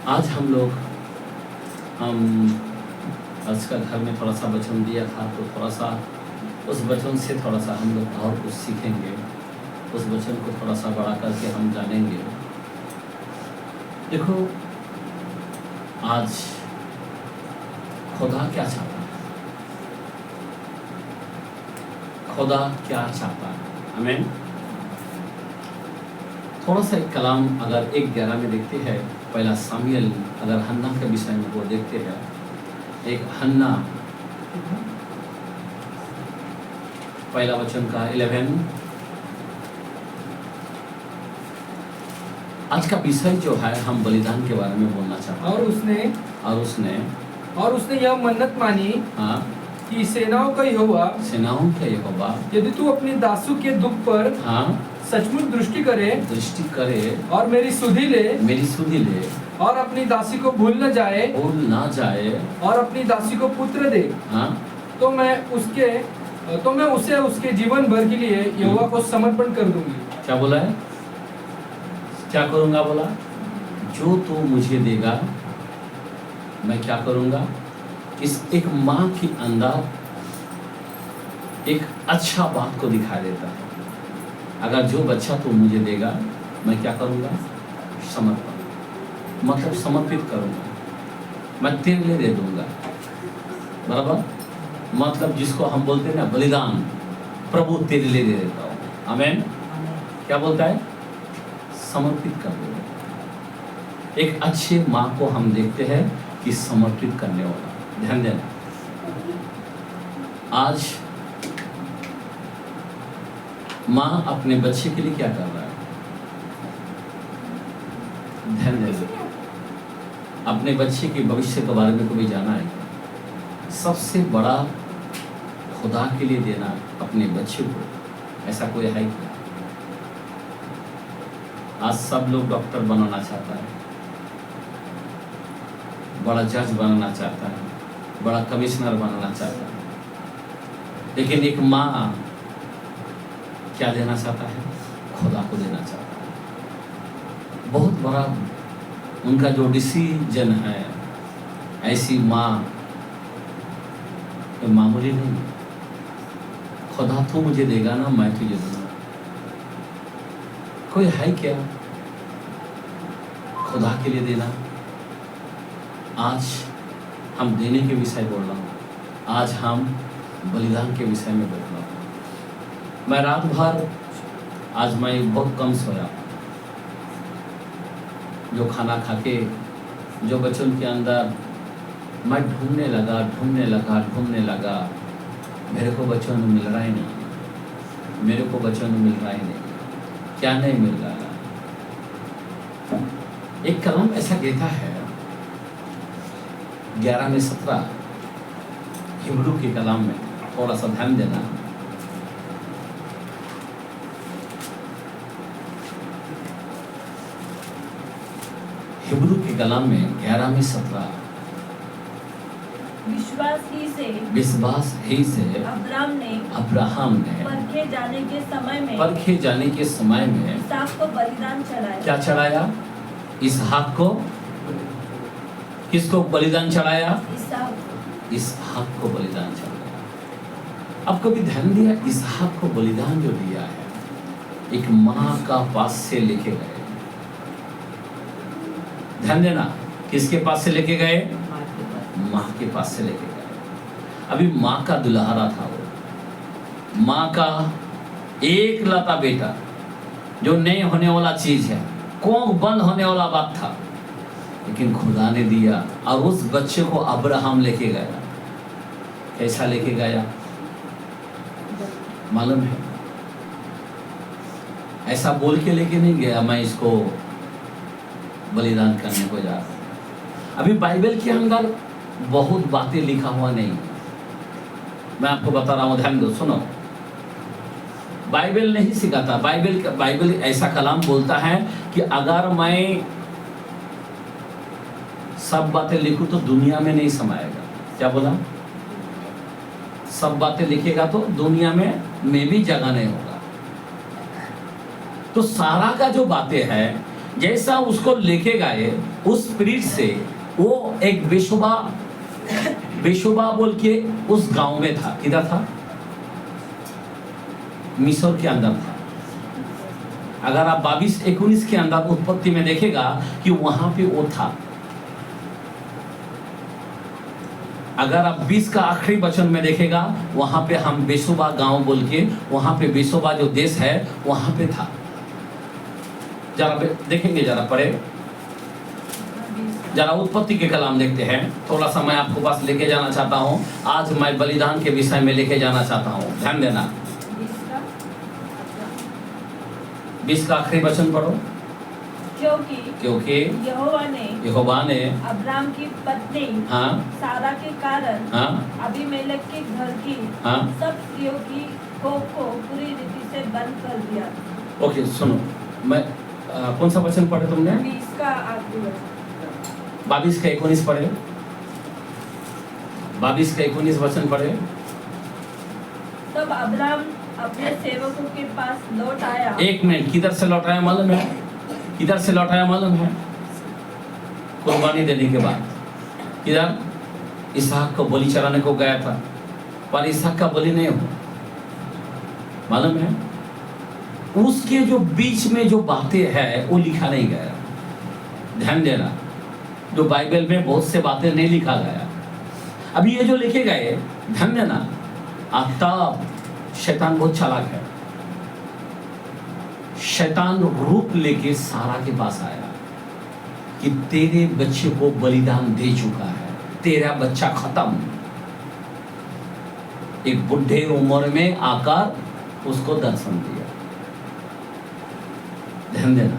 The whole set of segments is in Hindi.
आज हम आज का घर में थोड़ा सा वचन दिया था, तो थोड़ा सा उस वचन से थोड़ा सा हम लोग और कुछ सीखेंगे, उस वचन को थोड़ा सा बड़ा करके हम जानेंगे। देखो, आज खुदा क्या चाहता है, खुदा क्या चाहता है, आमीन। थोड़ा सा एक कलाम अगर 1:11 में देखते हैं, पहला सामुएल, अगर हन्ना के विषय में वो देखते हैं, एक हन्ना, पहला वचन का 11। आज का विषय जो है, हम बलिदान के बारे में बोलना चाहते हैं। और उसने यह मन्नत मानी, हाँ, कि सेनाओं का यहोवा, यदि तू अपनी दासू के दुख पर हाँ सचमुच दृष्टि करे और मेरी सुधि ले और अपनी दासी को भूल न जाए और अपनी दासी को पुत्र दे, हाँ, तो मैं उसे उसके जीवन भर के लिए यहोवा को समर्पण कर दूंगी। क्या बोला है, क्या करूंगा बोला, जो तू मुझे देगा मैं क्या करूंगा। इस एक माँ के अंदर एक अच्छा बात को दिखा देता है, अगर जो बच्चा तू मुझे देगा मैं क्या करूंगा, समर्पण, मतलब समर्पित करूंगा, मैं तेरे लिए दे दूंगा, बराबर। मतलब जिसको हम बोलते हैं ना बलिदान, प्रभु तेरे लिए दे देता हूँ, आमीन। क्या बोलता है, समर्पित कर दो। एक अच्छे माँ को हम देखते हैं कि समर्पित करने वाला, ध्यान देना। आज माँ अपने बच्चे के लिए क्या कर रहा है, ध्यान देना। अपने बच्चे के भविष्य के बारे में कभी जाना है, सबसे बड़ा खुदा के लिए देना अपने बच्चे को, ऐसा कोई है क्या। आज सब लोग डॉक्टर बनाना चाहता है, बड़ा जज बनाना चाहता है, बड़ा कमिश्नर बनाना चाहता है, लेकिन एक माँ क्या देना चाहता है, खुदा को देना चाहता है। बहुत बड़ा उनका जो डिसीजन है, ऐसी माँ मामूली नहीं। खुदा तो मुझे देगा ना, मैं तुझे दूंगा। कोई है क्या खुदा के लिए देना। आज हम देने के विषय बोल रहा हूँ, आज हम बलिदान के विषय में बोल रहा हूँ। मैं रात भर, आज मैं बहुत कम सोया, जो खाना खा के जो बच्चों के अंदर मैं ढूंढने लगा, मेरे को बच्चों में मिल रहा ही नहीं, क्या नहीं मिल रहा है। एक कलम ऐसा कहता है 11 में 17 हिब्रू के कलाम में, थोड़ा सा ध्यान देना। हिब्रू के कलाम में 11 में 17, विश्वास ही से अब्राहम ने परखे जाने के समय में इसहाक को बलिदान चढ़ाया। क्या चढ़ाया, इसहाक को, किसको बलिदान चढ़ाया, इसहाक को बलिदान चढ़ाया। अब कभी ध्यान दिया, इसहाक को बलिदान जो दिया है, एक माँ का पास से लेके गए, ध्यान देना, किसके पास से लेके गए, माँ के पास से लेके गए। अभी माँ का दुल्हारा था वो, माँ का एक लता बेटा, जो नहीं होने वाला चीज है, कोख बंद होने वाला बात था, लेकिन खुदा ने दिया। और उस बच्चे को अब्राहम लेके गया। कैसा लेके गया मालूम है, ऐसा बोल के लेके नहीं गया मैं इसको बलिदान करने को जा रहा हूं। अभी बाइबल के अंदर बहुत बातें लिखा हुआ नहीं, मैं आपको बता रहा हूं, ध्यान दो, सुनो। बाइबल नहीं सिखाता, बाइबल ऐसा कलाम बोलता है कि अगर मैं सब बातें लिखूं तो दुनिया में नहीं समाएगा। क्या बोला, सब बातें लिखेगा तो दुनिया में भी जगह नहीं होगा। तो सारा का जो बातें है जैसा उसको लेके गए उस स्पिरिट से, वो एक बेशोबा बोल के उस गांव में था। किधर था? मिस्र के अंदर था। अगर आप 22-19 के अंदर उत्पत्ति में देखेगा कि वहां पे वो था। अगर आप 20 का आखिरी वचन में देखेगा, वहां पे हम बेशोबा गांव बोल के, वहां पे बेशोबा जो देश है वहां पे था। जरा देखेंगे, जरा पढ़े, जरा उत्पत्ति के कलाम देखते हैं। थोड़ा सा मैं आपको पास लेके जाना चाहता हूँ। आज मैं बलिदान के विषय में लेके जाना चाहता हूँ, ध्यान देना। 20 का आखिरी वचन पढ़ो। क्योंकि यहोवा ने अब्राम की पत्नी सारा के कारण अबीमेलेक के घर की सब स्त्रियों की कोख को पूरी रीति से बंद कर दिया। ओके, सुनो, मैं कौन सा वचन पढ़े तुमने? 20 का आखिरी वचन। 22 का 19 पढ़े। 22 का 19 वचन पढ़े। तब अब्राम अपने सेवकों के पास लौट आया। एक मिनट, किधर से लौट आया मालूम है? किधर से लौट आया मालूम है? कुर्बानी देने के बाद। किधर? इसहाक को बलि चढ़ाने को गया था, पर इसहाक का बलि नहीं हुआ, मालूम है? उसके जो बीच में जो बातें हैं वो लिखा नहीं गया। ध्यान देना, जो बाइबल में बहुत से बातें नहीं लिखा गया। अभी ये जो लिखे गए, ध्यान देना, तब शैतान बहुत चालाक है। शैतान रूप लेके सारा के पास आया कि तेरे बच्चे को बलिदान दे चुका है, तेरा बच्चा खत्म। एक बुढ़े उम्र में आकर उसको दर्शन दिया। ध्यान देना,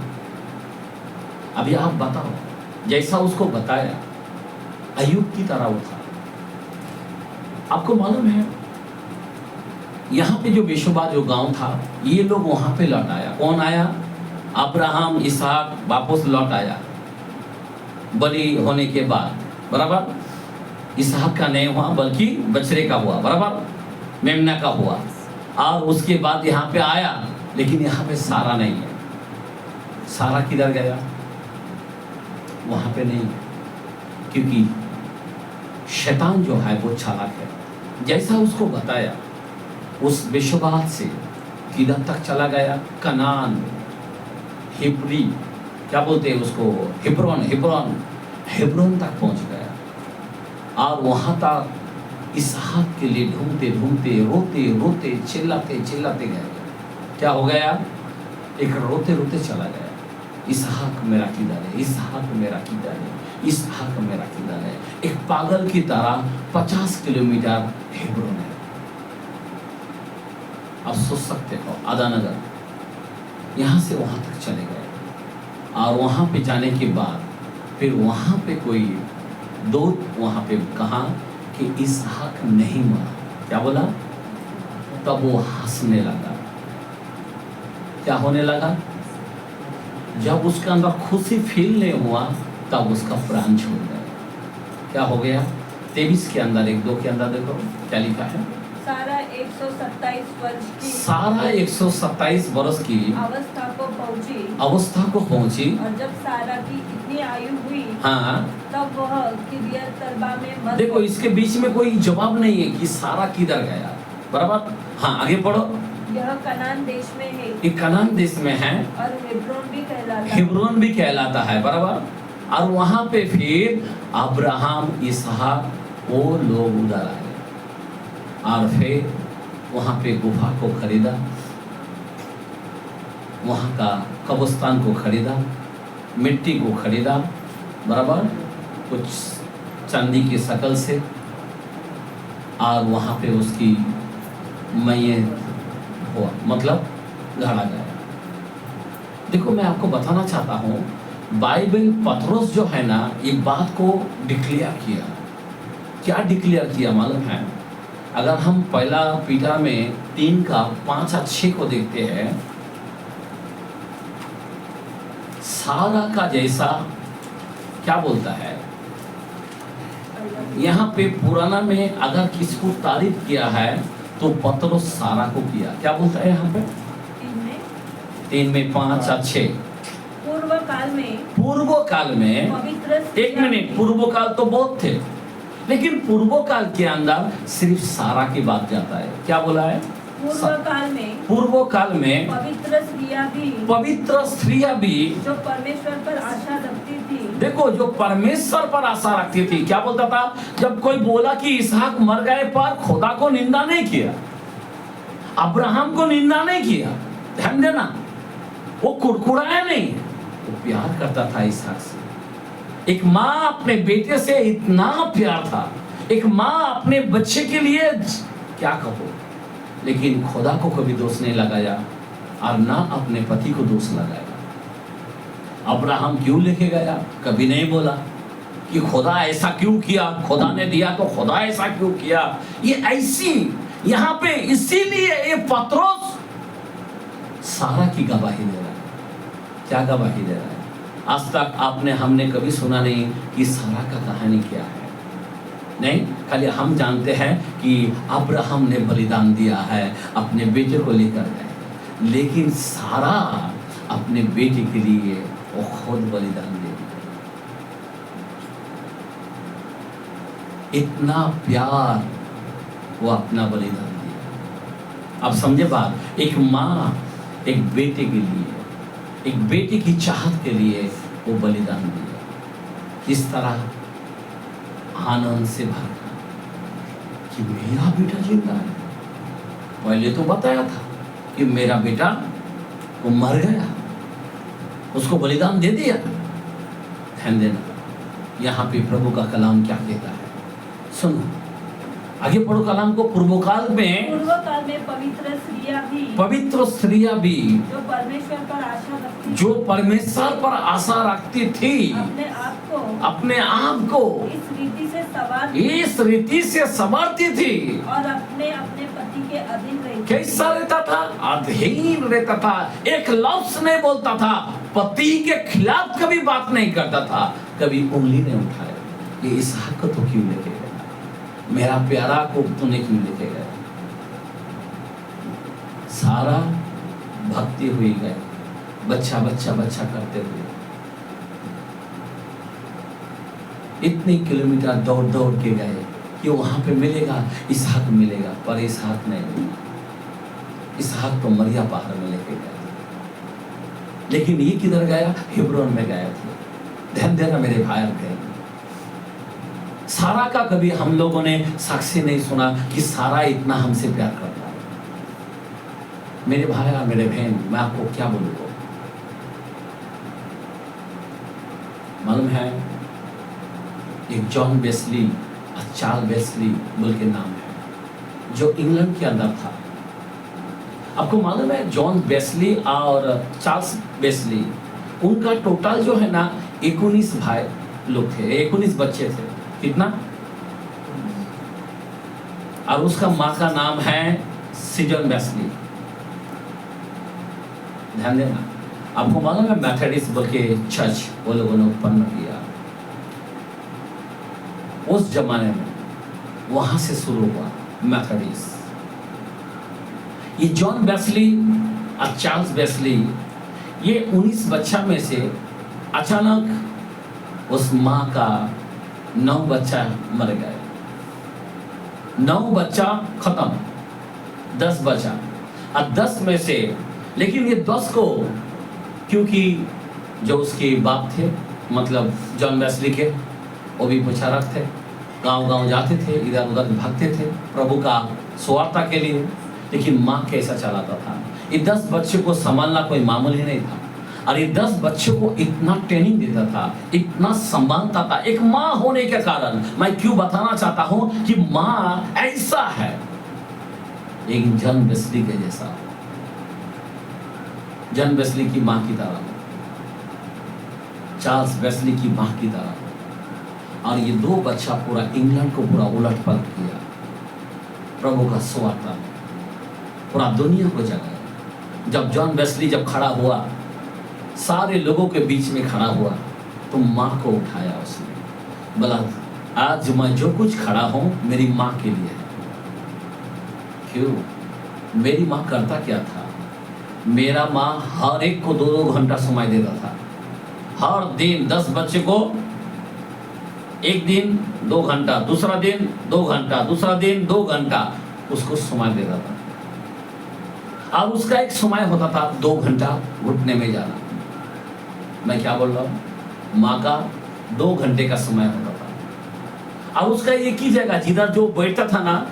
अभी आप बताओ, जैसा उसको बताया अय्यूब की तरह उठा। आपको मालूम है यहाँ पे जो बेशुबा जो गांव था, ये लोग वहां पे लौट आया। कौन आया? अब्राहम, इसहाक वापस लौट आया बलि होने के बाद, बराबर। इसहाक का नहीं हुआ बल्कि बछड़े का हुआ, बराबर, मेमना का हुआ। और उसके बाद यहाँ पे आया, लेकिन यहाँ पे सारा नहीं है। सारा किधर गया? वहां पे नहीं, क्योंकि शैतान जो है वो चालाक है। जैसा उसको बताया, उस बेशुबा से किधर तक चला गया? कनान, हिब्री, क्या बोलते हैं उसको, हिब्रोन तक पहुंच गया। और वहां तक इसहाक के लिए ढूंढते ढूंढते, रोते रोते, चिल्लाते चिल्लाते गए। क्या हो गया? एक रोते रोते चला गया, इसहाक मेरा किधर है, इसहाक मेरा किधर है, इसहाक मेरा किधर है। एक पागल की तरह 50 किलोमीटर हिब्रोन है। आप सोच सकते हो, आदानगर, यहाँ से वहाँ तक चले गए। और वहाँ पे जाने के बाद फिर वहाँ पे कोई दूत वहाँ पे कहा कि इसहाक नहीं मरा। क्या बोला? तब वो हंसने लगा। क्या होने लगा? जब उसके अंदर खुशी फील नहीं हुआ, तब उसका प्राण छोड़ गया। क्या हो गया? 23 के अंदर, 1-2 के अंदर देखो क्या लिखा है। सारा 127 वर्ष की अवस्था को पहुंची। और जब सारा की इतनी आयु हुई, तब वह किरियत अर्बा में मर। देखो, इसके बीच में कोई जवाब नहीं है कि सारा किधर गया, बराबर। आगे पढ़ो। यह कनान देश में है। ये कनान देश में है, और हिब्रोन भी कहलाता है, बराबर। और वहां पे फिर अब्राहम, इसहाक, वो लोग उधर आए। और फिर वहाँ पे गुफा को खरीदा, वहाँ का कब्रिस्तान को खरीदा, मिट्टी को खरीदा, बराबर, कुछ चांदी की शक्ल से। और वहाँ पे उसकी मैयत हुआ, मतलब गाड़ा गया। देखो, मैं आपको बताना चाहता हूँ, बाइबल पतरस जो है ना, एक बात को डिक्लेयर किया। क्या डिक्लेयर किया मालूम है? अगर हम पहला पीटर में 3 का 5 और 6 को देखते हैं, सारा का जैसा क्या बोलता है यहाँ पे पुराना में, अगर किसको तारीफ किया है तो पतरस सारा को किया। क्या बोलता है यहाँ पे? 3 में 5 और 6। पूर्व पूर्व काल में पवित्र एक मिनट, पूर्व काल तो बहुत थे, लेकिन पूर्व काल के अंदर सिर्फ सारा की बात जाता है। क्या बोला है? पूर्व काल में पवित्र स्त्रियां भी जो परमेश्वर पर आशा रखती थी। देखो, जो परमेश्वर पर आशा रखती थी, क्या बोलता था? जब कोई बोला कि इसहाक मर गए पर खुदा को निंदा नहीं किया, अब्राहम को निंदा नहीं किया, ध्यान देना, वो कुड़कुड़ाया नहीं, वो प्यार करता था इसहाक से। एक माँ अपने बेटे से इतना प्यार था, एक माँ अपने बच्चे के लिए क्या कहो, लेकिन खुदा को कभी दोष नहीं लगाया और ना अपने पति को दोष लगाया। अब्राहम क्यों लेके गया? कभी नहीं बोला कि खुदा ऐसा क्यों किया, खुदा ने दिया तो खुदा ऐसा क्यों किया। ये ऐसी यहाँ पे इसीलिए ये पत्रोस सारा की गवाही दे रहा है। क्या गवाही दे रहा है? आज तक आपने हमने कभी सुना नहीं कि सारा का कहानी क्या है। नहीं, खाली हम जानते हैं कि अब्राहम ने बलिदान दिया है, अपने बेटे को लेकर गए, लेकिन सारा अपने बेटे के लिए वो खुद बलिदान दे दिया। इतना प्यार, वो अपना बलिदान दिया। अब समझे बात? एक माँ एक बेटे के लिए, एक बेटे की चाहत के लिए वो बलिदान दिया। किस तरह आनंद से भरा कि मेरा बेटा जिंदा है। पहले तो बताया था कि मेरा बेटा वो मर गया, उसको बलिदान दे दिया। ध्यान देना, यहाँ पे प्रभु का कलाम क्या कहता है, सुनो, आगे पढ़ो कलाम को। पूर्व काल में पवित्र स्त्रियां भी जो परमेश्वर पर आशा रखती थी, अपने आप को इस रीति से संवारती थी और अपने पति के अधीन रहती। कैसा रहता था? अधीन रहता था, एक लफ्ज नहीं बोलता था, पति के खिलाफ कभी बात नहीं करता था, कभी उंगली नहीं उठाया। ये इसहाक को तो क्यों लेके गया? मेरा प्यारा को तूने क्यों लेके गया? सारा भक्ति हुई गए, बच्चा बच्चा बच्चा करते हुए इतने किलोमीटर दौड़ दौड़ के गए कि वहां पे मिलेगा, इसहाक मिलेगा, पर इसहाक नहीं मिला। इसहाक तो मरिया पहाड़ में लेके गए, लेकिन ये किधर गया? हेब्रोन में गए थे। ध्यान देना मेरे भाई बहन, सारा का कभी हम लोगों ने साक्षी नहीं सुना कि सारा इतना हमसे प्यार करता है। मेरे भाई और मेरे बहन, मैं आपको क्या बोलूँगा, मालूम है एक जॉन वेस्ली और चार्ल्स वेस्ली बोल के नाम है, जो इंग्लैंड के अंदर था। आपको मालूम है जॉन वेस्ली और चार्ल्स वेस्ली, उनका टोटल जो है ना 19 भाई लोग थे, 19 बच्चे थे। कितना? और उसका माँ का नाम है सीजन वेस्ली। ध्यान देना, आपको मालूम है मेथोडिस्ट बोल के चर्च वो लोगों ने उत्पन्न किया उस जमाने में, वहां से शुरू हुआ मेथोडिस्ट। ये जॉन वेस्ली और चार्ल्स वेस्ली, ये 19 बच्चा में से अचानक उस माँ का 9 बच्चा मर गए। 9 बच्चा खत्म, 10 बचा। अब 10 में से, लेकिन ये 10 को, क्योंकि जो उसके बाप थे, मतलब जॉन वेस्ली के, वो भी प्रचारक थे, गांव-गांव जाते थे, इधर उधर भागते थे प्रभु का सुवार्ता के लिए, लेकिन माँ कैसा चलाता था। ये 10 बच्चे को संभालना कोई मामूली नहीं था, और ये 10 बच्चों को इतना ट्रेनिंग देता था, इतना संभालता था। एक माँ होने के कारण मैं क्यों बताना चाहता हूं कि माँ ऐसा है, एक जॉन वेस्ली के जैसा, जॉन वेस्ली की माँ की तरह, चार्ल्स वेस्ली की माँ की तरह। और ये 2 बच्चा पूरा इंग्लैंड को पूरा उलट पलट किया प्रभु का सुवार्ता में, पूरा दुनिया को जगाया। जब जॉन वेस्ली जब खड़ा हुआ, सारे लोगों के बीच में खड़ा हुआ, तो माँ को उठाया उसने, बोला आज मैं जो कुछ खड़ा हूं मेरी माँ के लिए है। क्यों? मेरी माँ करता क्या था? मेरा माँ हर एक को 2-2 घंटा समय देता था, हर दिन 10 बच्चे को एक दिन 2 घंटा, दूसरा दिन 2 घंटा, दूसरा दिन 2 घंटा उसको समय देता था। और उसका एक समय होता था 2 घंटा घुटने में जाना। मैं क्या बोल रहा हूँ? माँ का 2 घंटे का समय होता था। और उसका एक ही जगह जिधर जो बैठता था ना,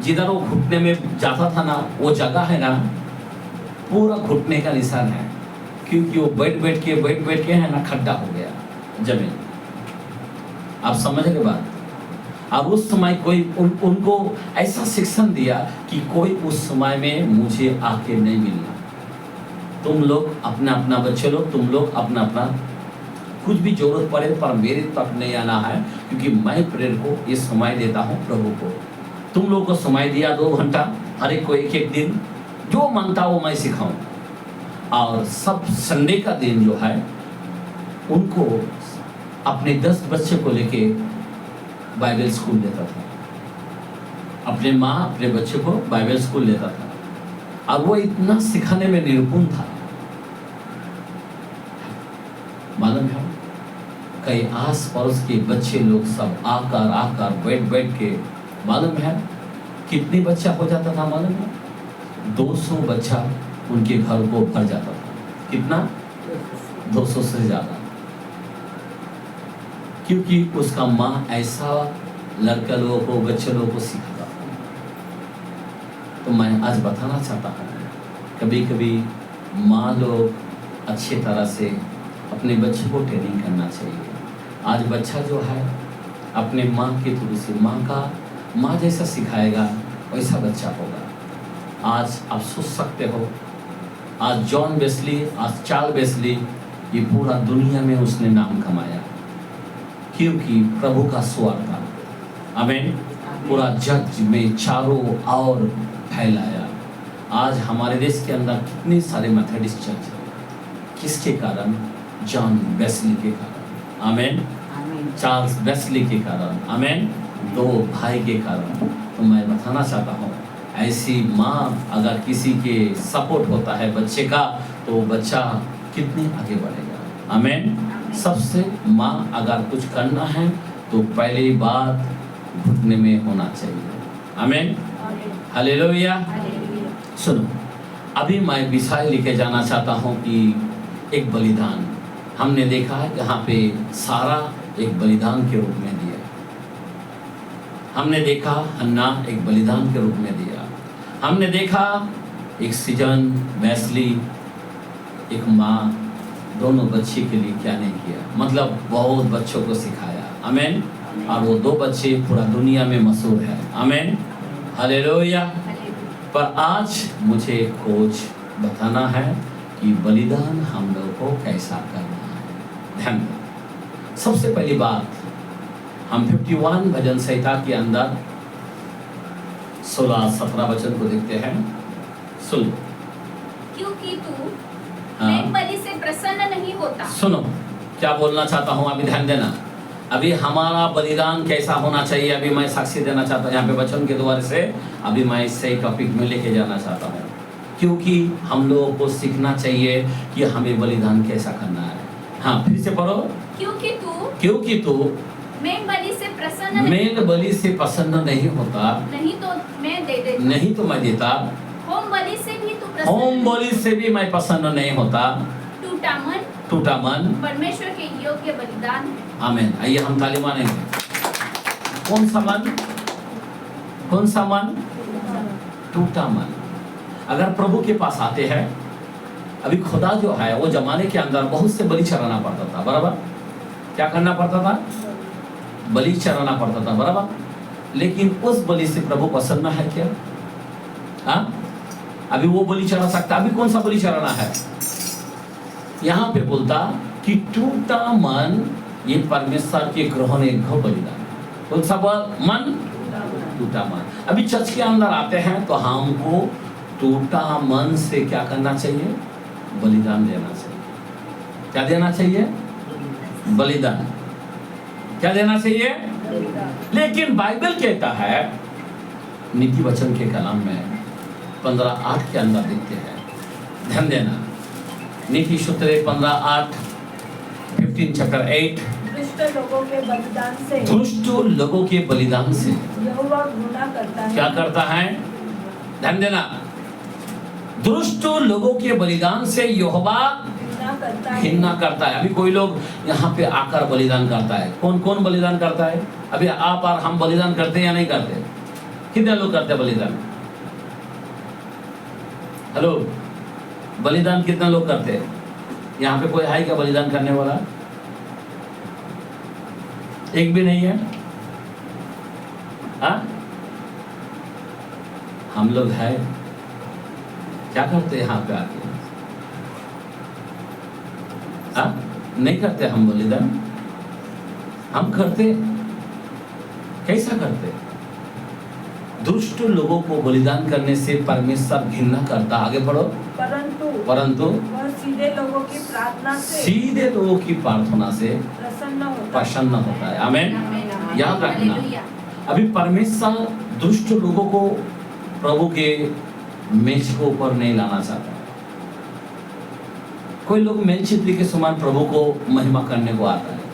जिधर वो घुटने में जाता था ना, वो जगह है ना पूरा घुटने का निशान है, क्योंकि वो बैठ बैठ के है ना खड्डा हो गया जमीन। आप समझ के बात? अब उस समय कोई उनको ऐसा शिक्षण दिया कि कोई उस समय में मुझे आके नहीं मिलना, तुम लोग अपना अपना बच्चे लोग, तुम लोग अपना अपना कुछ भी जरूरत पड़े पर मेरे तक नहीं आना है, क्योंकि मैं प्रेरित को ये समय देता हूँ प्रभु को। तुम लोग को समय दिया 2 घंटा, हर एक को एक दिन, जो मानता वो मैं सिखाऊं। और सब संडे का दिन जो है उनको अपने 10 बच्चे को लेके बाइबल स्कूल लेता था। अपने माँ अपने बच्चे को बाइबल स्कूल लेता था और वो इतना सिखाने में निपुण था। मालूम है, कई आस पड़ोस के बच्चे लोग सब आकर बैठ के, मालूम है कितनी बच्चा हो जाता था? मालूम है 200 बच्चा उनके घर को भर जाता था। कितना? 200 से ज्यादा। क्योंकि उसका माँ ऐसा लड़का लोगों को, बच्चे लोगों को सिखाता था। तो मैं आज बताना चाहता हूँ, कभी कभी माँ लोग अच्छी तरह से अपने बच्चे को ट्रेनिंग करना चाहिए। आज बच्चा जो है अपने माँ के थ्रू से, माँ जैसा सिखाएगा वैसा बच्चा होगा। आज आप सोच सकते हो, आज जॉन वेस्ली, आज चार्ल्स वेस्ली, ये पूरा दुनिया में उसने नाम कमाया क्योंकि प्रभु का स्वर था। आमीन। पूरा जग में चारों ओर फैलाया। आज हमारे देश के अंदर कितने सारे मेथोडिस्ट चर्च है, किसके कारण? जॉन वेस्ली के कारण। आमीन। चार्ल्स वेस्ली के कारण। आमीन। 2 भाई के कारण। तो मैं बताना चाहता हूँ, ऐसी माँ अगर किसी के सपोर्ट होता है बच्चे का, तो बच्चा कितने आगे बढ़ेगा। आमीन। सबसे माँ अगर कुछ करना है तो पहली बात घुटने में होना चाहिए। आमीन। हालेलुया। सुनो, अभी मैं विषय लेके जाना चाहता हूँ कि एक बलिदान। हमने देखा है यहाँ पे सारा एक बलिदान के रूप में दिया। हमने देखा हन्ना एक बलिदान के रूप में दिया। हमने देखा एक सीजन वेस्ली, एक माँ, दोनों बच्चे के लिए क्या नहीं किया, मतलब बहुत बच्चों को सिखाया। आमीन। और वो 2 बच्चे पूरा दुनिया में मशहूर है। आमीन। हालेलुया। पर आज मुझे कुछ बताना है कि बलिदान हम लोग को कैसा करना है। ध्यान दो। सबसे पहली बात, हम 51 भजन संहिता के अंदर 16-17 वचन को देखते हैं। सुन। क्योंकि तू मेघबलि से प्रसन्न नहीं होता। सुनो क्या बोलना चाहता हूँ, अभी ध्यान देना। अभी हमारा बलिदान कैसा होना चाहिए, अभी मैं साक्षी देना चाहता हूँ यहाँ पे वचन के द्वारा से। अभी मैं इससे टॉपिक में लेके जाना चाहता हूँ, क्योंकि हम लोगों को सीखना चाहिए कि हमें बलिदान कैसा करना है। हाँ, फिर से पढ़ो। क्योंकि तू मेघबलि से प्रसन्न नहीं होता, नहीं तो मैं देता। होम बलि से भी मैं प्रसन्न नहीं होता। टूटा मन परमेश्वर के योग्य बलिदान है। आमीन। आइए हम ताली मानेंगे। कौन सा मन? टूटा मन। अगर प्रभु के पास आते हैं, अभी खुदा जो है वो जमाने के अंदर बहुत से बलि चढ़ाना पड़ता था, बराबर? क्या करना पड़ता था? बलि चढ़ाना पड़ता था, बराबर? लेकिन उस बलि से प्रभु प्रसन्न है क्या? हाँ, अभी वो बलि चढ़ा सकता। अभी कौन सा बलि चढ़ाना है? यहाँ पे बोलता कि टूटा मन, ये परमेश्वर के ग्रहण एक बलिदान। कौन सा मन? टूटा मन। अभी चर्च के अंदर आते हैं तो हमको टूटा मन से क्या करना चाहिए? बलिदान देना चाहिए। क्या देना चाहिए? बलिदान। क्या देना चाहिए? लेकिन बाइबल कहता है, नीति वचन के कलाम में 15:8 के अंदर देखते हैं। ध्यान देना, नीति सूत्र 15:8 15 चैप्टर 8, दुष्ट लोगों के बलिदान से दुष्ट लोगों के बलिदान से यहोवा घृणा करता है। क्या करता है? ध्यान देना, दुष्ट लोगों के बलिदान से यहोवा घृणा करता है। अभी कोई लोग यहाँ पे आकर बलिदान करता है। कौन कौन बलिदान करता है? अभी आप और हम बलिदान करते हैं या नहीं करते? कितने लोग करते हैं बलिदान? हेलो, बलिदान कितने लोग करते हैं? यहाँ पे कोई है क्या बलिदान करने वाला? एक भी नहीं है। हाँ, हम लोग है, क्या करते हैं यहाँ पे आके? हाँ, नहीं करते हम बलिदान। हम करते, कैसा करते? दुष्ट लोगों को बलिदान करने से परमेश्वर घृणा करता। आगे बढ़ो। परंतु वह सीधे लोगों की प्रार्थना से प्रसन्न होता है। आमीन। याद रखना, अभी परमेश्वर दुष्ट लोगों को प्रभु के मेज के ऊपर नहीं लाना चाहता। कोई लोग मेलचित्री के समान प्रभु को महिमा करने को आता है।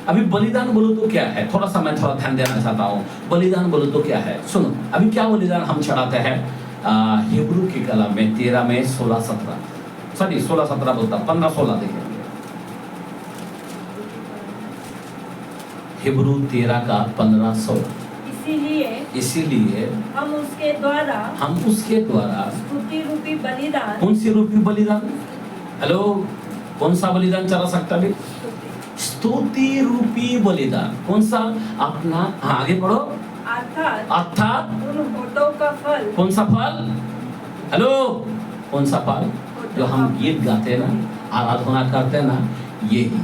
अभी बलिदान बोलो तो क्या है? थोड़ा सा मैं थोड़ा ध्यान देना चाहता हूँ। बलिदान बोलो तो क्या है? सुनो, अभी क्या बलिदान हम चढ़ाते हैं? हिब्रू की कलम में 13 में 16-17, सॉरी 16-17 बोलता, 15-16 देखेंगे। हिब्रू 13 का 15-16। इसीलिए हम उसके द्वारा स्तुति रूपी बलिदान। कौन सी रूपी बलिदान? हेलो, कौन सा बलिदान चढ़ा सकता है? स्तुति रूपी बलिदान। कौन सा? अपना, हाँ आगे पढ़ो। अर्थात उन होठों का फल। कौन सा फल? हेलो, कौन सा फल? जो हम गीत गाते हैं ना, आराधना करते हैं ना, यही।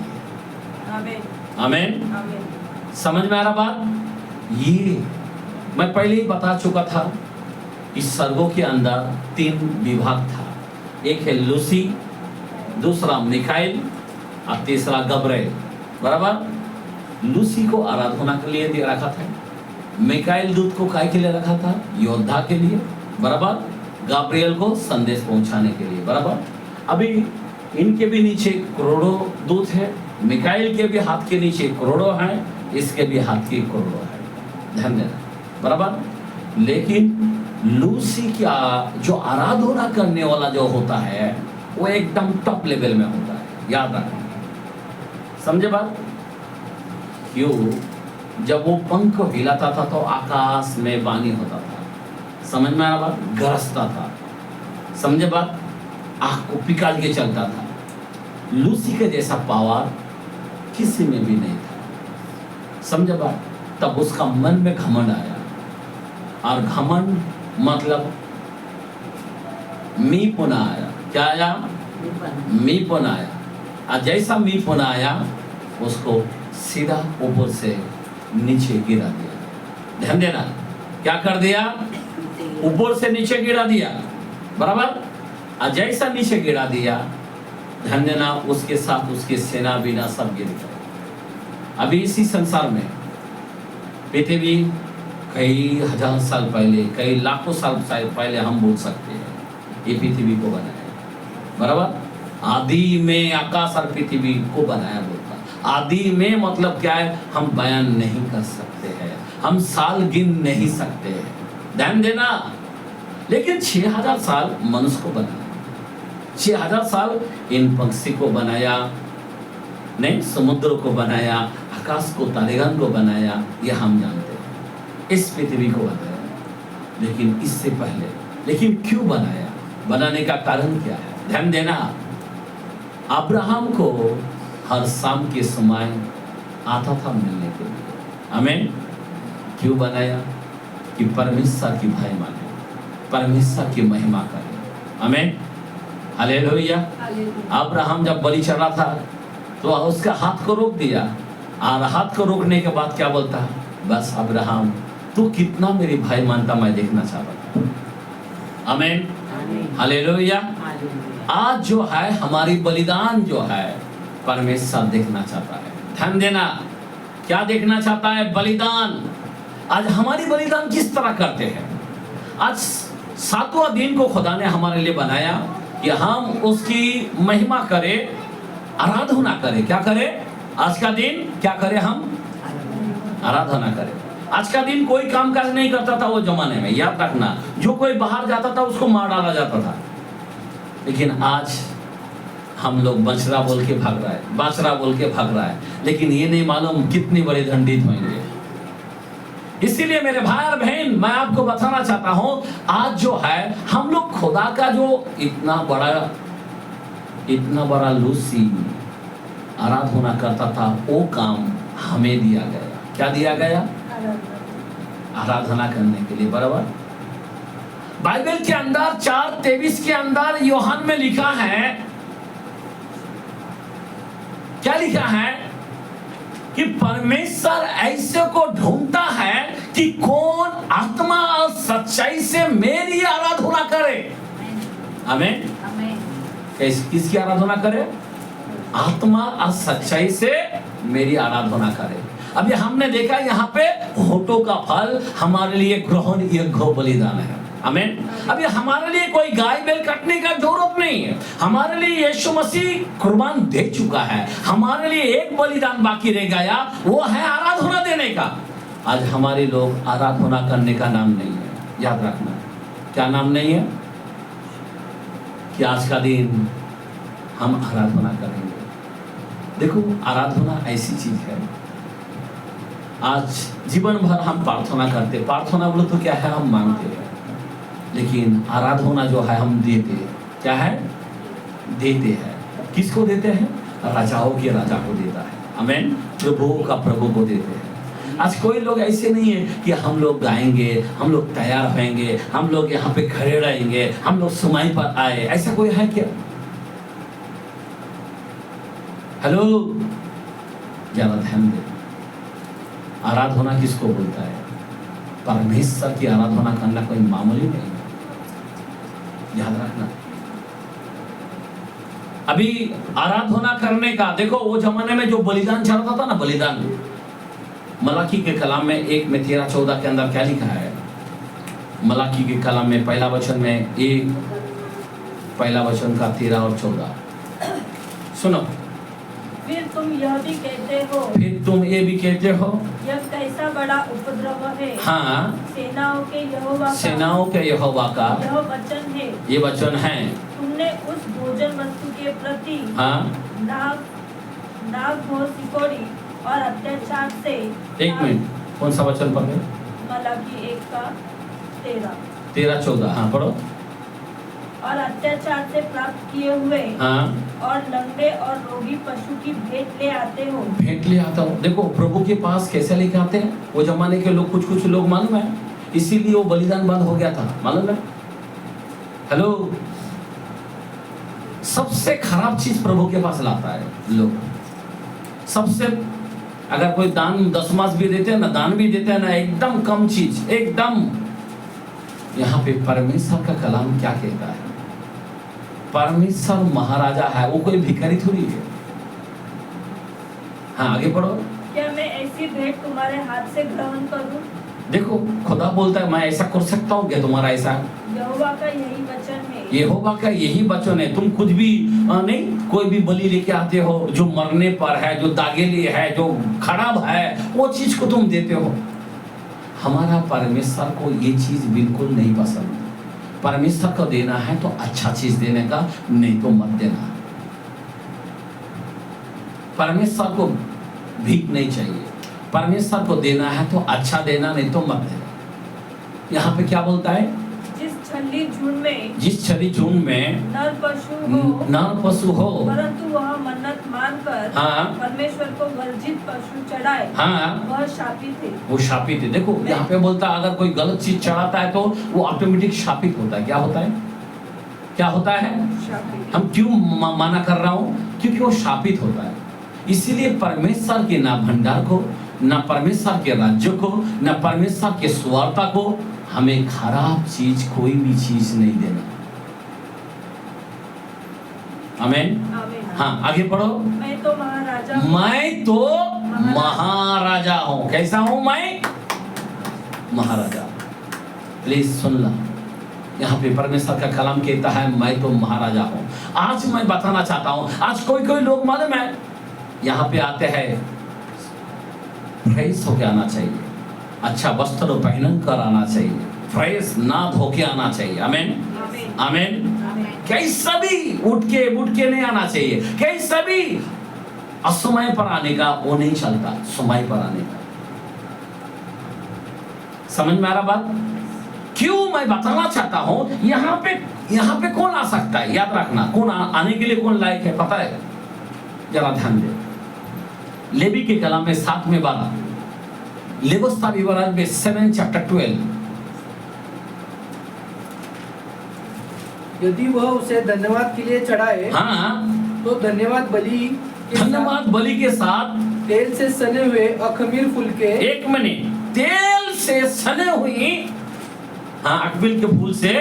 आमीन। समझ में आ रहा बात? ये मैं पहले ही बता चुका था। इस स्वर्गों के अंदर 3 विभाग था। एक है लूसी, दूसरा मिकाइल और तीसरा गब्रिएल। बराबर। लूसी को आराधना के लिए दे रखा था। मिकाइल दूत को काय के लिए रखा था? योद्धा के लिए। बराबर। गब्रिएल को संदेश पहुंचाने के लिए। बराबर। अभी इनके भी नीचे करोड़ों दूत है। मिकाइल के भी हाथ के नीचे करोड़ों हैं, इसके भी हाथ के करोड़ों है। ध्यान देना। बराबर। लेकिन लूसी का जो आराधना करने वाला जो होता है वो एकदम टॉप लेवल में होता है। याद रखना, समझे बात? क्यों? जब वो पंख हिलाता था तो आकाश में वाणी होता था। समझ में आ रहा बात? गरजता था। समझे बात? आँख को पिकाल के चलता था। लूसी के जैसा पावर किसी में भी नहीं था। समझे बात? तब उसका मन में घमंड आया, और घमंड मतलब मीपना आया। क्या आया? मीपना आया। और जैसा मीपना आया, उसको सीधा ऊपर से नीचे गिरा दिया। ध्यान देना, क्या कर दिया? ऊपर से नीचे गिरा दिया। बराबर। और जैसा नीचे गिरा दिया, ध्यान देना, उसके साथ उसके सेना बिना सब गिर गए। अभी इसी संसार में पृथ्वी कई हजार साल पहले, कई लाखों साल पहले हम बोल सकते हैं ये पृथ्वी को बनाया। बराबर। आदि में आकाश और पृथ्वी को बनाया बोलता। आदि में मतलब क्या है? हम बयान नहीं कर सकते हैं, हम साल गिन नहीं सकते हैं। ध्यान देना। लेकिन 6000 साल मनुष्य को बनाया, 6000 साल इन पक्षी को बनाया, नहीं समुद्र को बनाया, आकाश को, तारेगन को बनाया, ये हम जानते हैं। इस पृथ्वी को बनाया। लेकिन इससे पहले, लेकिन क्यों बनाया? बनाने का कारण क्या है? ध्यान देना। अब्राहम को हर शाम के समय आता था मिलने के लिए। आमीन। क्यों बनाया? कि परमेश्वर की भय माने, परमेश्वर की महिमा करे। आमीन। हालेलुया। अब्राहम जब बलि चढ़ा था तो उसका हाथ को रोक दिया, और हाथ को रोकने के बाद क्या बोलता? बस अब्राहम, तू कितना मेरी भाई मानता, मैं देखना चाहता था। आमीन। हालेलुया। आज जो है हमारी बलिदान जो है परमेश्वर देखना चाहता है। ध्यान देना, क्या देखना चाहता है? बलिदान। आज हमारी बलिदान किस तरह करते हैं? आज 7वां दिन को खुदा ने हमारे लिए बनाया कि हम उसकी महिमा करें आराधना करें। क्या करें? आज का दिन क्या करें? हम आराधना करें। आज का दिन कोई काम काज नहीं करता था वो जमाने में, याद रखना। जो कोई बाहर जाता था उसको मार डाला जाता था। लेकिन आज हम लोग बचरा बोल के भाग रहा है, बाचरा बोल के भाग रहा है, लेकिन ये नहीं मालूम कितनी बड़ी दंडित होंगे। इसीलिए मेरे भाई और बहन, मैं आपको बताना चाहता हूं, आज जो है हम लोग खुदा का जो इतना बड़ा लूसी आराधना करता था, वो काम हमें दिया गया। क्या दिया गया? आराधना करने के लिए। बराबर बाइबल के अंदर 4:23 के अंदर यूहन्ना में लिखा है, क्या लिखा है? कि परमेश्वर ऐसे को ढूंढता है कि कौन आत्मा और सच्चाई से मेरी आराधना करे। आमीन। किसकी आराधना करे? आत्मा और सच्चाई से मेरी आराधना करे। अभी हमने देखा यहाँ पे होठों का फल हमारे लिए ग्रहण योग्य बलिदान है। आमीन। अभी हमारे लिए कोई गाय बैल कटने का जरूरत नहीं है। हमारे लिए यीशु मसीह कुर्बान दे चुका है। हमारे लिए एक बलिदान बाकी रह गया, वो है आराधना देने का। आज हमारे लोग आराधना करने का नाम नहीं है। याद रखना, क्या नाम नहीं है? कि आज का दिन हम आराधना करेंगे। देखो, आराधना ऐसी चीज है, आज जीवन भर हम प्रार्थना करते, प्रार्थना बोलो तो क्या है? हम मांगते हैं। लेकिन आराधना जो है हम देते हैं। क्या है? देते हैं। किसको देते हैं? राजाओं के राजा को देता है। आमीन। प्रभुओं का प्रभु को देते हैं। आज कोई लोग ऐसे नहीं है कि हम लोग गाएंगे, हम लोग तैयार होंगे, हम लोग यहाँ पे खड़े रहेंगे, हम लोग समय पर आए, ऐसा कोई है क्या? हेलो, ज्यादा ध्यान दे। आराधना किसको बोलता है? परमेश्वर की आराधना करना कोई मामूली नहीं है। याद रखना। अभी आराधना करने का देखो, वो जमाने में जो बलिदान चलता था ना, बलिदान, मलाकी के कलाम में 1 में 13-14 के अंदर क्या लिखा है? मलाकी के कलाम में पहला वचन में 1, पहला वचन का 13 और 14 सुनो। फिर तुम यह भी कहते हो, फिर तुम ये भी कहते हो, यह कैसा बड़ा उपद्रव है। हाँ, सेनाओं के यहोवा का यह वचन है। ये वचन है। तुमने उस भोजन वस्तु के प्रति हाँ, नाग भोर सिकोड़ी और अत्याचार से। 1 मिनट, कौन सा वचन पढ़ रहे? मलाकी 1 का 13-14। हाँ पढ़ो। और अत्याचार से प्राप्त किए हुए हाँ, और लंगड़े और रोगी पशु की भेंट ले आते हो। भेंट ले आता हूँ। देखो, प्रभु के पास कैसे लेके आते हैं? वो जमाने के लोग, कुछ लोग मालूम है, इसीलिए वो बलिदान बंद हो गया था, मालूम है? हेलो, सबसे खराब चीज प्रभु के पास लाता है लोग। सबसे, अगर कोई दान 10 मास भी देते हैं ना, दान भी देते हैं ना, एकदम कम चीज, एकदम। यहाँ पे परमेश्वर का कलाम क्या कहता है? परमेश्वर महाराजा है, वो कोई भिखारी थोड़ी है। हाँ, आगे पढ़ो। क्या मैं ऐसी भेंट तुम्हारे हाथ से ग्रहण करूं? देखो, खुदा बोलता है मैं ऐसा कर सकता हूँ क्या? तुम्हारा ऐसा? यहोवा का यही वचन है। यहोवा का यही वचन है। तुम कुछ भी नहीं, कोई भी बलि लेके आते हो जो मरने पर है, जो दागेली है, जो खराब है, वो चीज को तुम देते हो। हमारा परमेश्वर को ये चीज बिल्कुल नहीं पसंद। परमेश्वर को देना है तो अच्छा चीज देने का, नहीं तो मत देना। परमेश्वर को भीख नहीं चाहिए। परमेश्वर को देना है तो अच्छा देना, नहीं तो मत देना। यहाँ पे क्या बोलता है? जिस छली झुंड में नर पशु हो, परंतु वह मन्नत मानकर हाँ, परमेश्वर को वर्जित पशु चढ़ाए, हाँ, वह शापित है। वो शापित है। देखो, यहाँ पे बोलता है अगर कोई गलत चीज चढ़ाता है तो वो ऑटोमेटिक शापित होता है। क्या होता है? क्या होता है? हम क्यों माना कर रहा हूँ? क्योंकि वो शापित होता है। इसीलिए परमेश्वर के ना भंडार को, ना परमेश्वर के राज्य को, ना परमेश्वर के सुवार्ता को हमें खराब चीज, कोई भी चीज नहीं देना। आमीन। हाँ, आगे पढ़ो। मैं तो महाराजा हूँ। कैसा हूँ मैं? महाराजा। प्लीज सुन लो, यहाँ पे परमेश्वर का कलाम कहता है मैं तो महाराजा हूँ। आज मैं बताना चाहता हूँ, आज कोई कोई लोग मालूम है यहाँ पे आते हैं फ्रेश होके आना चाहिए, अच्छा वस्त्र पहन कर आना चाहिए, फ्रेश ना धोके आना चाहिए। आमीन आमीन। कैसा भी उठ के नहीं आना चाहिए, कैसा भी असमय पर आने का वो नहीं चलता, समय पर आने का। समझ में आ रहा बात? क्यों मैं बताना चाहता हूं, यहाँ पे कौन आ सकता है, याद रखना कौन आने के लिए कौन लायक है पता है? जरा ध्यान दे। लेवी के कलाम में 7 में 12, लेविस्ता विवरण में 7 chapter 12। यदि वह उसे धन्यवाद के लिए चढ़ाए, हाँ, तो धन्यवाद बलि के साथ तेल से सने हुए अखमीर फूल के, एक मिनट, तेल से सने हुई, हाँ, अखमीर के फूल से,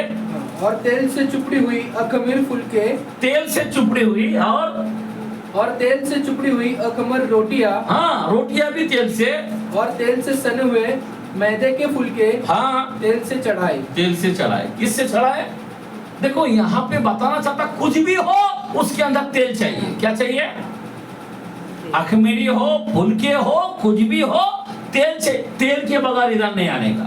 और तेल से चुपड़ी हुई अखमीर फूल के, तेल से चुपड़ी हुई और तेल से चुपड़ी हुई अखमर रोटियां, हाँ, रोटियां भी तेल से, और तेल से सने हुए मैदे के फूल के, हाँ, तेल से चढ़ाए। तेल से चढ़ाए। किससे चढ़ाए? देखो यहाँ पे बताना चाहता, कुछ भी हो उसके अंदर तेल चाहिए। क्या चाहिए? अखमीरी हो, फूल के हो, कुछ भी हो, तेल से, तेल के बगैर इधर नहीं आने का।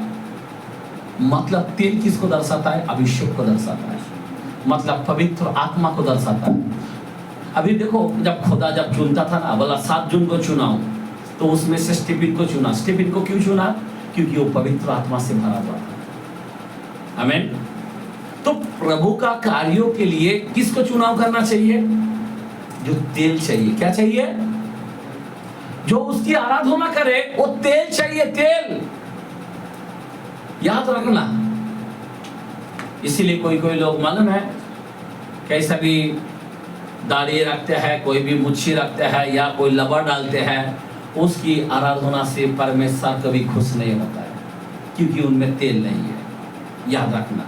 मतलब तेल किसको दर्शाता है? अभिषेक को दर्शाता है, मतलब पवित्र आत्मा को दर्शाता है। अभी देखो जब खुदा जब चुनता था ना, बोला 7 जून को चुनाओ, तो उसमें से स्टीफन को चुना। स्टीफन को क्यों चुना? क्योंकि वो पवित्र आत्मा से भरा हुआ था। आमीन। तो प्रभु का कार्यों के लिए किसको चुनाव करना चाहिए? जो तेल चाहिए। क्या चाहिए? जो उसकी आराधना करे वो तेल चाहिए, तेल। याद रखना। इसीलिए कोई कोई लोग मालूम है कैसा भी दाढ़ी रखते हैं, कोई भी मुच्छी रखते हैं या कोई लबा डालते हैं, उसकी आराधना से परमेश्वर कभी खुश नहीं होता है, क्योंकि उनमें तेल नहीं है। याद रखना,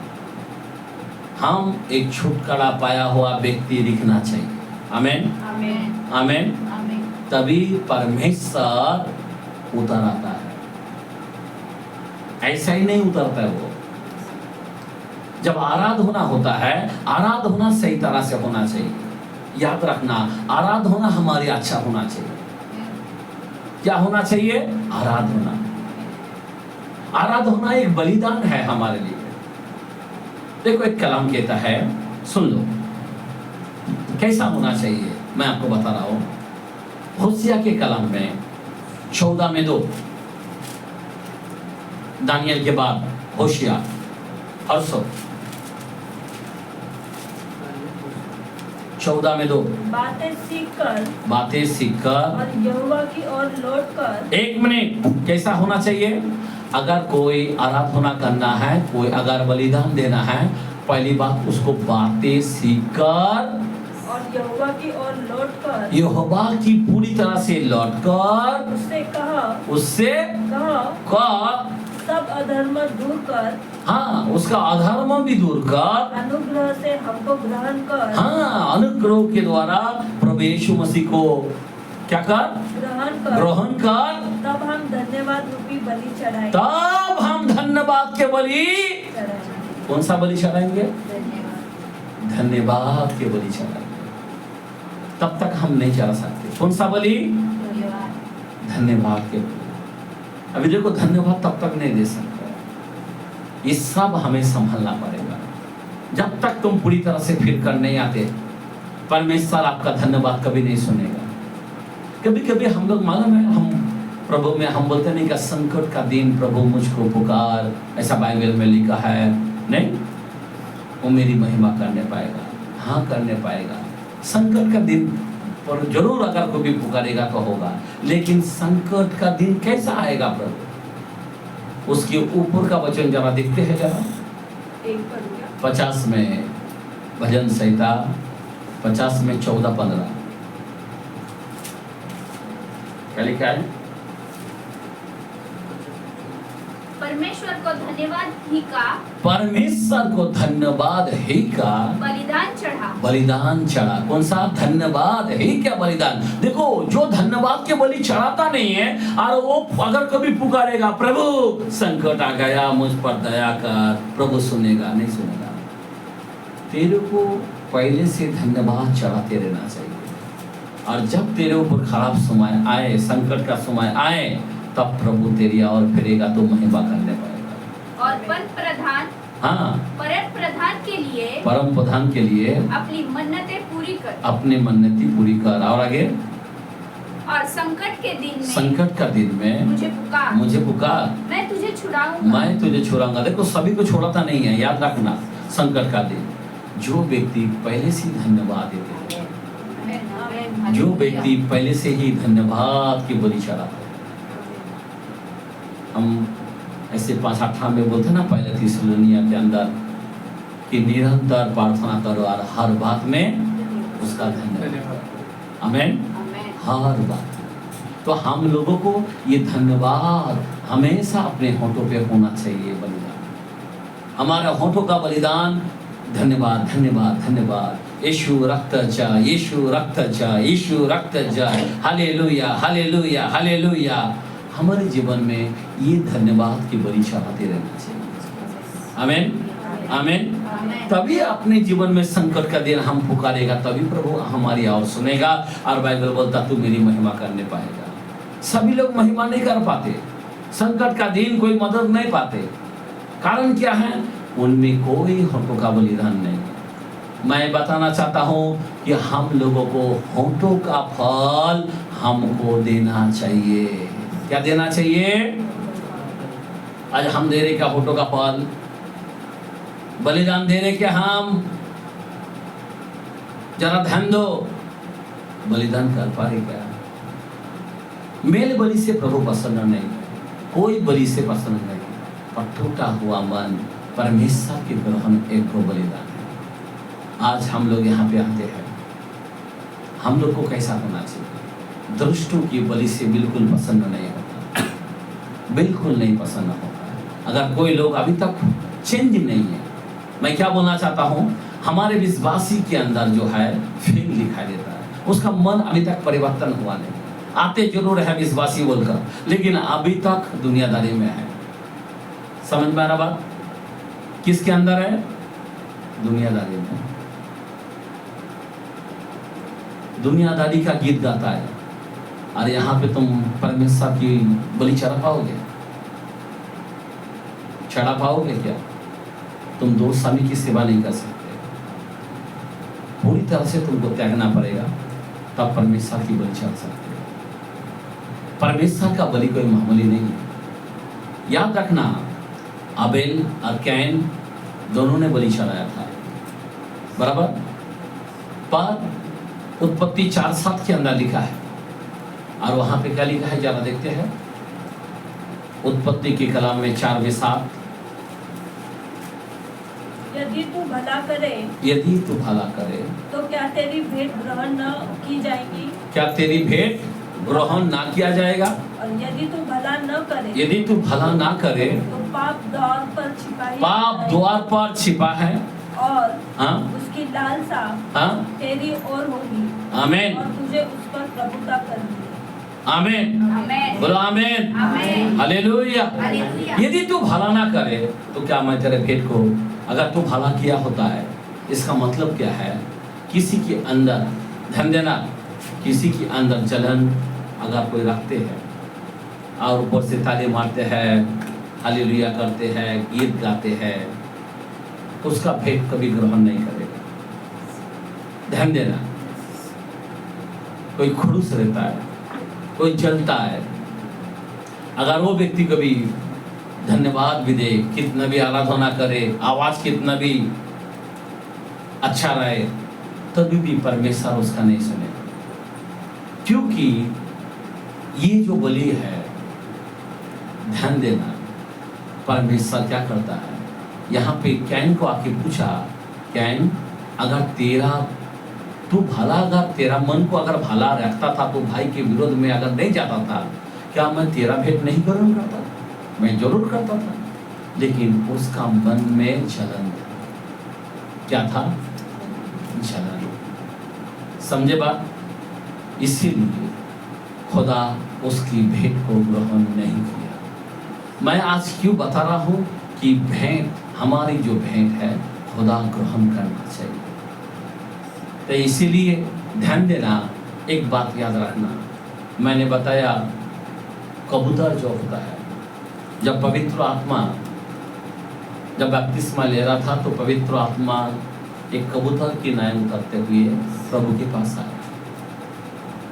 हम एक छुटकारा पाया हुआ व्यक्ति दिखना चाहिए। आमीन आमीन। तभी परमेश्वर उतर आता है, ऐसा ही नहीं उतरता है वो। जब आराधना होता है, आराधना सही तरह से होना चाहिए। याद रखना, आराधना हमारी अच्छा होना चाहिए। क्या होना चाहिए? आराधना। आराधना एक बलिदान है हमारे लिए। देखो एक कलाम कहता है, सुन लो कैसा होना चाहिए, मैं आपको बता रहा हूं। होशिया के कलाम में 14 में 2, दानियल के बाद होशिया और 14 में 2, बातें सीखकर और यहोवा की ओर लौटकर। एक मिनट, कैसा होना चाहिए? अगर कोई आराधना करना है, कोई अगर बलिदान देना है, पहली बात उसको बातें सीखकर और यहोवा की ओर लौटकर, यहोवा की पूरी तरह से लौटकर उससे कहा सब अधर्म दूर कर, हाँ, उसका अधर्म भी दूर कर, अनुग्रह से हमको ग्रहण कर, हाँ, अनुग्रह के द्वारा प्रभु यीशु मसीह को क्या कर? ग्रहण कर। तब हम धन्यवाद रूपी बलि चढ़ाएंगे। तब हम धन्यवाद के बलि, कौन सा बलि चढ़ाएंगे? धन्यवाद के बलि चढ़ाएंगे। तब तक हम नहीं चढ़ा सकते। कौन सा बलि? धन्यवाद के बलि। अभी देखो, धन्यवाद तब तक नहीं दे सकते, ये सब हमें संभालना पड़ेगा। जब तक तुम पूरी तरह से फिर कर नहीं आते, परमेश्वर आपका धन्यवाद कभी नहीं सुनेगा। कभी कभी हम लोग मालूम है, हम प्रभु में हम बोलते नहीं कि संकट का दिन प्रभु मुझको पुकार, ऐसा बाइबल में लिखा है। नहीं, वो मेरी महिमा करने पाएगा। हाँ, करने पाएगा। संकट का दिन पर जरूर अगर कोई भी पुकारेगा तो होगा, लेकिन संकट का दिन कैसा आएगा प्रभु? उसके ऊपर का वचन जरा देखते हैं जरा, 50 में भजन संहिता 50 में 14-15 क्या लिखा है? परमेश्वर को धन्यवाद ही का, परमेश्वर को धन्यवाद ही का बलिदान चढ़ा। कौन सा? धन्यवाद ही क्या बलिदान। देखो, जो धन्यवाद के बलि चढ़ाता नहीं है और वो अगर कभी पुकारेगा, प्रभु संकट आ गया, मुझ पर दया कर, प्रभु सुनेगा नहीं? सुनेगा। तेरे को पहले से धन्यवाद चढ़ाते रहना चाहिए। और जब तेरे ऊपर खराब समय आए, संकट का समय आए, तब प्रभु तेरी और फिरेगा तो महिमा करने पाएगा। और परम प्रधान परम प्रधान के लिए अपनी मन्नतें पूरी कर, अपनी मन्नती पूरी कर। और आगे, और संकट का दिन में मुझे पुकार, मैं तुझे छुड़ाऊंगा। देखो सभी को छोड़ता नहीं है, याद रखना। संकट का दिन, जो व्यक्ति पहले से धन्यवाद देते हैं, जो व्यक्ति पहले से ही धन्यवाद की बलि चढ़ाता है। हम ऐसे 5-8 में बोलते ना पहले थिस्सलुनीकियों के अंदर कि निरंतर प्रार्थना करो और हर बात में उसका धन्यवाद। आमीन। हर बात। तो हम लोगों को ये धन्यवाद हमेशा अपने होठों पे होना चाहिए। बलिदान, हमारा होठों का बलिदान धन्यवाद, धन्यवाद, धन्यवाद। यीशु रक्त जा, यीशु रक्त जा, यीशु रक्त जा। Hallelujah, hallelujah, hallelujah. हमारे जीवन में ये धन्यवाद की बलि चढ़ाते रहना चाहिए। आमीन, आमीन। तभी अपने जीवन में संकट का दिन हम पुकारेगा, तभी प्रभु हमारी आवाज सुनेगा। और बाइबल बोलता तू मेरी महिमा करने पाएगा। सभी लोग महिमा नहीं कर पाते, संकट का दिन कोई मदद नहीं पाते। कारण क्या है? उनमें कोई होठों का बलिदान नहीं। मैं बताना चाहता हूँ कि हम लोगों को होठों का फल हमको देना चाहिए। क्या देना चाहिए? आज हम दे रहे क्या होठों का फल? बलिदान दे रहे क्या हम? जरा ध्यान दो, बलिदान कर पा रहे क्या? मेल बलि से प्रभु पसंद नहीं, कोई बलि से पसंद नहीं, पर टूटा हुआ मन परमेश्वर के ग्रहण एक को बलिदान है। आज हम लोग यहाँ पे आते हैं, हम लोग को कैसा होना चाहिए? दुष्टों की बलि से बिल्कुल पसंद नहीं होता, बिल्कुल नहीं पसंद होता। अगर कोई लोग अभी तक चेंज नहीं है, मैं क्या बोलना चाहता हूँ, हमारे विश्वासी के अंदर जो है फेल दिखाई देता है, उसका मन अभी तक परिवर्तन हुआ नहीं। आते जरूर है विश्वासी बोलकर, लेकिन अभी तक दुनियादारी में है। समझ में आ रहा बात? किसके अंदर है? दुनियादारी में। दुनियादारी का गीत गाता है, और यहाँ पे तुम परमेश्वर की बलि चढ़ा पाओगे? चढ़ा पाओगे क्या? तुम दो स्वामी की सेवा नहीं कर सकते, पूरी तरह से तुमको त्यागना पड़ेगा, तब परमेश्वर की बलि चढ़ा सकते हो। परमेश्वर का बलि कोई मामूली नहीं है। याद रखना, अबेल और कैन दोनों ने बलि चढ़ाया था, बराबर। पर उत्पत्ति 4:7 के अंदर लिखा है, और वहां पे क्या लिखा है जरा देखते हैं। उत्पत्ति के कलाम में 4:7, यदि तू भला करे, यदि तू भला करे तो क्या तेरी भेंट ग्रहण न की जाएगी? क्या तेरी भेंट ग्रहण ना किया जाएगा? और यदि तू भला न करे, यदि तू भला ना करे तो पाप द्वार पर छिपा है, पाप द्वार पर छिपा है, और उसकी लालसा तेरी ओर होगी, आमीन, और तुझे उस पर प्रभुता करनी। आमीन, बोलो आमीन, हालेलुया। यदि तू भला ना करे तो क्या मैं तेरे भेंट को, अगर तू भला किया होता है, इसका मतलब क्या है? किसी के अंदर, ध्यान देना, किसी के अंदर जलन अगर कोई रखते हैं और ऊपर से ताली मारते हैं, हालेलुया करते हैं, गीत गाते हैं, तो उसका भेंट कभी ग्रहण नहीं करेगा। ध्यान देना, कोई खुड़ूस रहता है, कोई जलता है, अगर वो व्यक्ति कभी धन्यवाद भी दे, कितना भी आराधना करे, आवाज कितना भी अच्छा रहे, तभी भी परमेश्वर उसका नहीं सुनेगा। क्योंकि ये जो बलि है, ध्यान देना, परमेश्वर क्या करता है? यहाँ पे कैन को आके पूछा, कैन अगर तेरा तू भला, अगर तेरा मन को अगर भला रखता था तो भाई के विरोध में अगर नहीं जाता था, क्या मैं तेरा भेंट नहीं ग्रहण करता? मैं जरूर करता था, लेकिन उसका मन में जलन था। क्या था? जलन। समझे बात? इसीलिए खुदा उसकी भेंट को ग्रहण नहीं किया। मैं आज क्यों बता रहा हूँ कि भेंट, हमारी जो भेंट है, खुदा ग्रहण करना चाहिए। तो इसीलिए ध्यान देना, एक बात याद रखना, मैंने बताया कबूतर जो होता है, जब पवित्र आत्मा जब बपतिस्मा ले रहा था तो पवित्र आत्मा एक कबूतर की नाय उतरते हुए प्रभु के पास आया।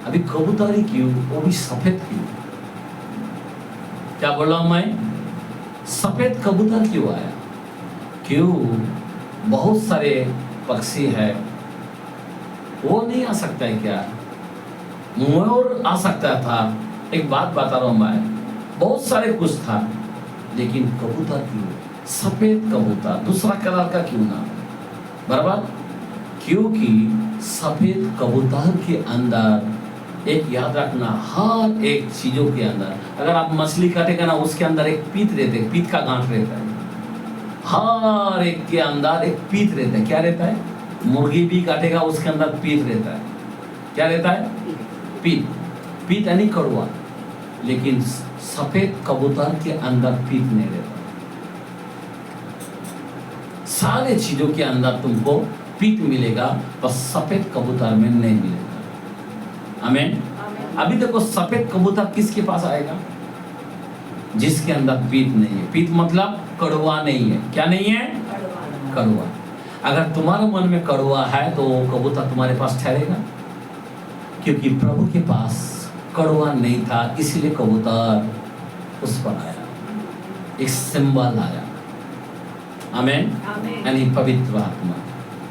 अभी कबूतर ही क्यों, वो भी सफेद क्यों? क्या बोल रहा हूं मैं? सफेद कबूतर क्यों आया? क्यों? बहुत सारे पक्षी है, वो नहीं आ सकता है क्या? मोर आ सकता था। एक बात बता रहा हूं मैं, बहुत सारे कुछ था, लेकिन कबूतर क्यों? सफेद कबूतर, दूसरा कलर का क्यों ना? बराबर? क्योंकि सफेद कबूतर के अंदर एक याद रखना, हर एक चीजों के अंदर, अगर आप मछली काटेगा ना, उसके अंदर एक पीत रहते, पीत का गांठ रहता है। हर एक के अंदर एक पीत रहता है। क्या रहता है? मुर्गी भी काटेगा, उसके अंदर पीत रहता है। क्या रहता है? पीत। पीत यानी कड़वा, लेकिन सफेद कबूतर के अंदर पीत नहीं रहता। सारे चीजों के अंदर तुमको पीत मिलेगा, पर सफेद कबूतर में नहीं मिलेगा। आमीन। अभी देखो, सफेद कबूतर किसके पास आएगा? जिसके अंदर पीत नहीं है। पीत मतलब कड़वा नहीं है। क्या नहीं है? कड़वा। अगर तुम्हारे मन में कड़वा है तो कबूतर तुम्हारे पास ठहरेगा, क्योंकि प्रभु के पास कड़वा नहीं था, इसलिए कबूतर उस पर आया, एक सिंबल आया। आमीन। यानी पवित्र आत्मा।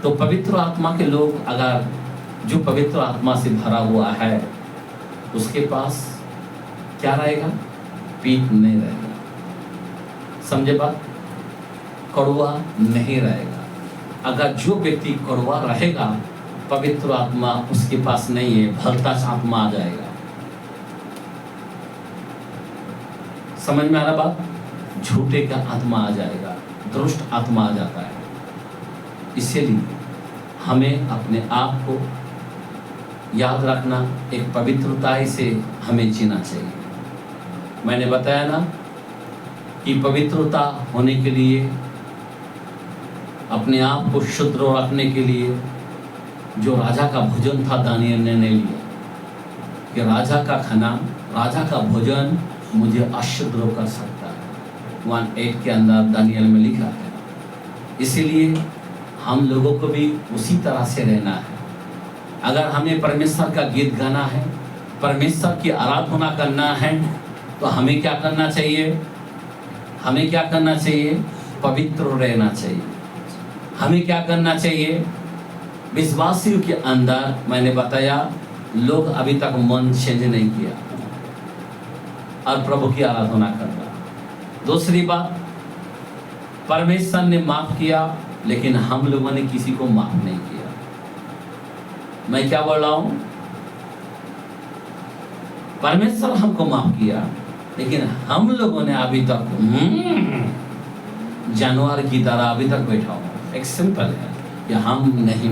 तो पवित्र आत्मा के लोग, अगर जो पवित्र आत्मा से भरा हुआ है, उसके पास क्या रहेगा? पीत नहीं रहेगा। समझे बात? कड़वा नहीं रहेगा। अगर जो व्यक्ति कड़वा रहेगा, पवित्र आत्मा उसके पास नहीं है, भलताश आत्मा आ जाएगा। समझ में आ रहा बात? झूठे का आत्मा आ जाएगा, दुष्ट आत्मा आ जाता है। इसीलिए हमें अपने आप को याद रखना, एक पवित्रता से हमें जीना चाहिए। मैंने बताया ना कि पवित्रता होने के लिए, अपने आप को शुद्ध रखने के लिए, जो राजा का भोजन था दानियल ने नहीं लिया, कि राजा का खाना, राजा का भोजन मुझे अशुद्ध कर सकता है। 1:8 के अंदर दानियल में लिखा है। इसीलिए हम लोगों को भी उसी तरह से रहना है। अगर हमें परमेश्वर का गीत गाना है, परमेश्वर की आराधना करना है, तो हमें क्या करना चाहिए? हमें क्या करना चाहिए? पवित्र रहना चाहिए। हमें क्या करना चाहिए? विश्वासियों के अंदर, मैंने बताया, लोग अभी तक मन चेंज नहीं किया और प्रभु की आराधना कर रहा। दूसरी बात, परमेश्वर ने माफ किया, लेकिन हम लोगों ने किसी को माफ नहीं किया। मैं क्या बोल रहा हूं? परमेश्वर हमको माफ किया, लेकिन हम लोगों ने अभी तक जानवर की तरह अभी तक बैठा हुआ। एक सिंपल है कि हम नहीं